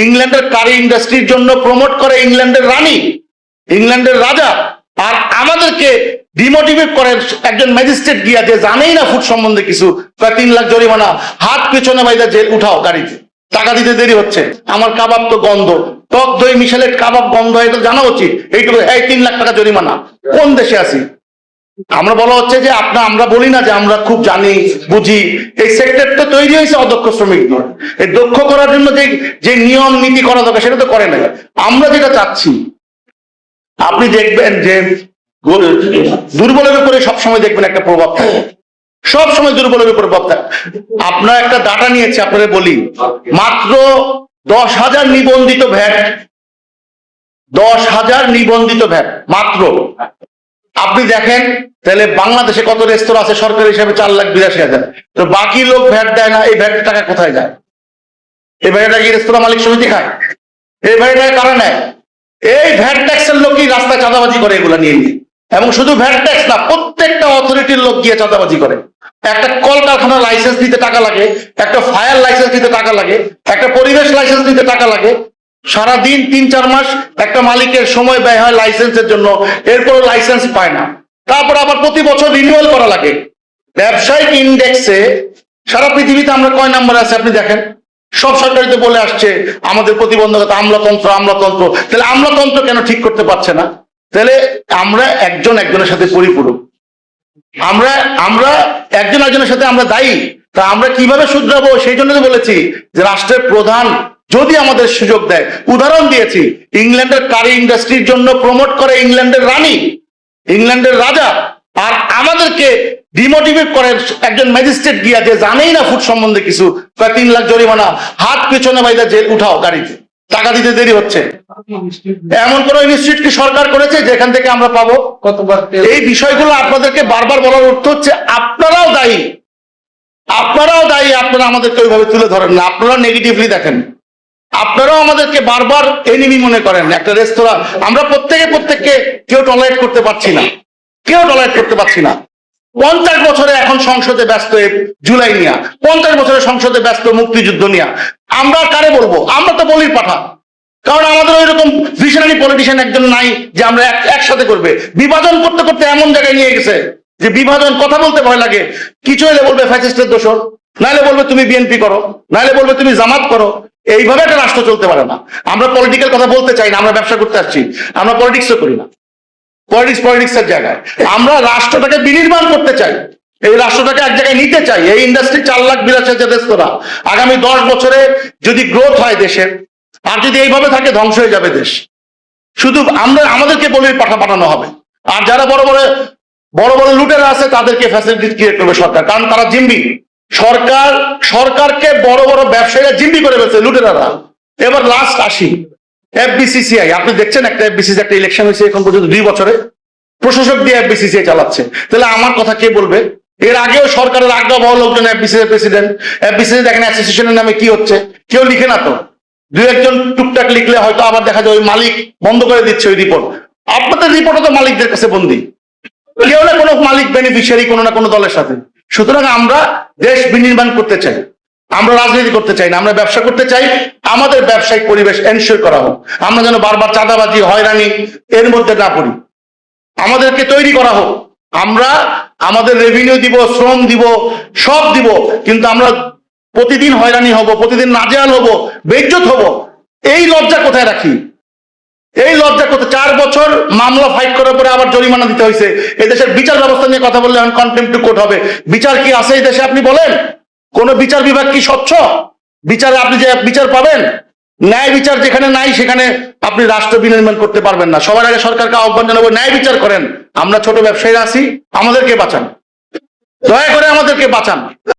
ইংল্যান্ডের কারি ইন্ডাস্ট্রির জন্য প্রমোট করে ইংল্যান্ডের রানী, ইংল্যান্ডের রাজা, আর আমাদেরকে ডিমোটিভেট করেন একজন ম্যাজিস্ট্রেট গিয়া যে জানেই না ফুড সম্বন্ধে কিছু, প্রায় 3 লাখ জরিমানা, হাত পেছনে বাইদা জেল উঠাও গাড়িতে, টাকা দিতে দেরি হচ্ছে। আমার কাবাব তো গন্ধ, টক দই মিশালের কাবাব গন্ধ, এটা জানা উচিত। এইটুকু এই 3 লাখ টাকা জরিমানা, কোন দেশে আছি আমরা? বলা হচ্ছে যে আমরা বলি না যে আমরা খুব জানি বুঝি। এই সেক্টরটা তৈরি হয়েছে অদক্ষ শ্রমিক দিয়ে। এই দক্ষ করার জন্য যে নিয়ম নীতি করা দরকার সেটা তো করে না। আমরা যেটা চাচ্ছি, আপনি দেখবেন যে দুর্বলের উপরে সবসময় দেখবেন একটা প্রভাব থাকে, সবসময় দুর্বলের উপরে প্রভাব থাকে। আপনার একটা ডাটা নিয়েছে, আপনাদের বলি, মাত্র 10,000 নিবন্ধিত ভ্যাট, 10,000 নিবন্ধিত ভ্যাট মাত্র। আপনি দেখেন তাহলে বাংলাদেশে কত রেস্তোরাঁ আছে সরকারি হিসাবে? 4,82,000। তো বাকি লোক ভ্যাট দেয় না, এই ভ্যাটের টাকা কোথায় যায়? এই ভ্যাটটা কি রেস্তোরাঁ মালিক সমিতি খায়? এই ভ্যাটটা কারা নেয়? এই ভ্যাট ট্যাক্সের লোকই রাস্তায় চাঁদাবাজি করে এগুলা নিয়ে নিয়ে। এবং শুধু ভ্যাট ট্যাক্স না, প্রত্যেকটা অথরিটির লোক গিয়ে চাঁদাবাজি করে। একটা কলকারখানার লাইসেন্স দিতে টাকা লাগে, একটা ফায়ার লাইসেন্স দিতে টাকা লাগে, একটা পরিবেশ লাইসেন্স দিতে টাকা লাগে। সারাদিন 3-4 মাস একটা মালিকের সময় ব্যয় হয় লাইসেন্সের জন্য, এরপরও লাইসেন্স পায় না। তারপর আবার প্রতি বছর রিনিউয়াল করা লাগে। ব্যবসায়িক ইন্ডেক্সে সারা পৃথিবীতে আমরা কয় নম্বরে আছে আপনি দেখেন? সব সরকারিতে বলে আসছে আমাদের প্রতিবন্ধকতা, আমলাতন্ত্র, আমলাতন্ত্র। তাহলে আমলাতন্ত্র কেন ঠিক করতে পারছে না? তাহলে আমরা একজন একজনের সাথে পরিপূরক, আমরা একজন একজনের সাথে আমরা দায়ী। তা আমরা কিভাবে শুধরাবো? সেই জন্য বলেছি যে রাষ্ট্রের প্রধান যদি আমাদের সুযোগ দেয়, উদাহরণ দিয়েছি, ইংল্যান্ডের কারি ইন্ডাস্ট্রির জন্য প্রমোট করে ইংল্যান্ডের রানী, ইংল্যান্ডের রাজা, আর আমাদেরকে ডিমোটিভেট করেন একজন ম্যাজিস্ট্রেট গিয়া যে জানেই না ফুড সম্বন্ধে কিছু, প্রায় 3 লাখ জরিমানা, হাত পেছনে বাইদা জেল উঠাও গাড়িতে, টাকা দিতে দেরি হচ্ছে। এমন কোন ইনস্টিটিউট কি সরকার করেছে যেখান থেকে আমরা পাবো? এই বিষয়গুলো আপনাদেরকে বারবার বলার অর্থ হচ্ছে আপনারাও দায়ী, আপনারাও দায়ী। আপনারা আমাদেরকে ওইভাবে তুলে ধরেন না, আপনারা নেগেটিভলি দেখেন, আপনারাও আমাদেরকে বারবার এনিমি মনে করেন। একটা রেস্তোরাঁ আমরা প্রত্যেককে কেউ টলারেট করতে পারছি না, কেউ টলারেট করতে পারছি না। 50 বছরে এখন সংসদে ব্যস্ত জুলাই নিয়া, 50 বছরে সংসদে ব্যস্ত মুক্তিযুদ্ধ নিয়া। আমরা কারে বলবো? আমরা তো বলির পাঠা, কারণ আমাদের ওই রকম ভিশনারি পলিটিশিয়ান একজন নাই যে আমরা একসাথে করবে। বিভাজন করতে করতে এমন জায়গায় নিয়ে গেছে যে বিভাজন কথা বলতে ভয় লাগে। কিছু হলে বলবে ফ্যাসিস্টের দোসর, নাহলে বলবে তুমি বিএনপি করো, নাহলে বলবে তুমি জামাত করো। এইভাবে একটা রাষ্ট্র চলতে পারে না। আমরা পলিটিক্যাল কথা বলতে চাই না, আমরা ব্যবসা করতে আসছি, আমরা পলিটিক্সও করি না। পলিটিক্সের জায়গায় আমরা রাষ্ট্রটাকে বিনির্মাণ করতে চাই, এই রাষ্ট্রটাকে এক জায়গায় নিতে চাই। এই ইন্ডাস্ট্রি 4,82,000 রেস্তোরাঁ, আগামী 10 বছরে যদি গ্রোথ হয় দেশের, আর যদি এইভাবে থাকে ধ্বংস হয়ে যাবে দেশ। শুধু আমাদেরকে বলির পাঠা পাঠানো হবে। আর যারা বড় বড় লুটেরা আছে তাদেরকে ফ্যাসিলিটি ক্রিয়েট করবে সরকার, কারণ তারা জিম্বি। সরকারকে বড় ব্যবসায়ীরা জিম্বি করে ফেলছে, লুটেরারা। এবার লাস্ট আসি এফবিসিসিআই। আপনি দেখছেন একটা এফবিসিসি একটা ইলেকশন হয়েছে এখন পর্যন্ত 2 বছরে, প্রশাসক দিয়ে এফবিসিসিআই চালাচ্ছে। তাহলে আমার কথা কে বলবে? এর আগেও সরকারের আজ্ঞাবহ লোকজন এফবিসিসি প্রেসিডেন্ট। এফবিসিসি দেখেন অ্যাসোসিয়েশনের নামে কি হচ্ছে, কেউ লিখে না তো, 2-1 টুকটাক লিখলে হয়তো আবার দেখা যায় ওই মালিক বন্ধ করে দিচ্ছে ওই রিপোর্ট। আপনাদের রিপোর্টও তো মালিকদের কাছে বন্দি, কেউ না কোনো মালিক বেনিফিশিয়ারি কোনো না কোনো দলের সাথে। সুতরাং আমরা দেশ বিনির্মাণ করতে চাই, আমরা রাজনীতি করতে চাই না, আমরা ব্যবসা করতে চাই। আমাদের ব্যবসায়িক পরিবেশ এনশিওর করা হোক, আমরা যেন বারবার চাঁদাবাজি হয়রানি এর মধ্যে না পড়ি। আমাদেরকে তৈরি করা হোক, আমরা আমাদের রেভিনিউ দিব, শ্রম দিব, সব দিব, কিন্তু আমরা প্রতিদিন হয়রানি হব, প্রতিদিন নাজেহাল হব, বেইজ্জত হব। এই লজ্জা কোথায় রাখি? এই লজ্জা কোথায়? 4 বছর মামলা ফাইট করার পরে আবার জরিমানা দিতে হয়েছে। এই দেশের বিচার ব্যবস্থা নিয়ে কথা বললে এখন কন্টেম্পট টু কোর্ট হবে। বিচার কি আছে এই দেশে? আপনি বলেন, কোন বিচার বিভাগ কি স্বচ্ছ? বিচারে আপনি যে বিচার পাবেন, ন্যায় বিচার যেখানে নাই সেখানে আপনি রাষ্ট্র বিনির্মাণ করতে পারবেন না। সবার আগে সরকারকে আহ্বান জানাবো, ন্যায় বিচার করেন। আমরা ছোট ব্যবসায়ীরা আছি, আমাদেরকে বাঁচান, দয়া করে আমাদেরকে বাঁচান।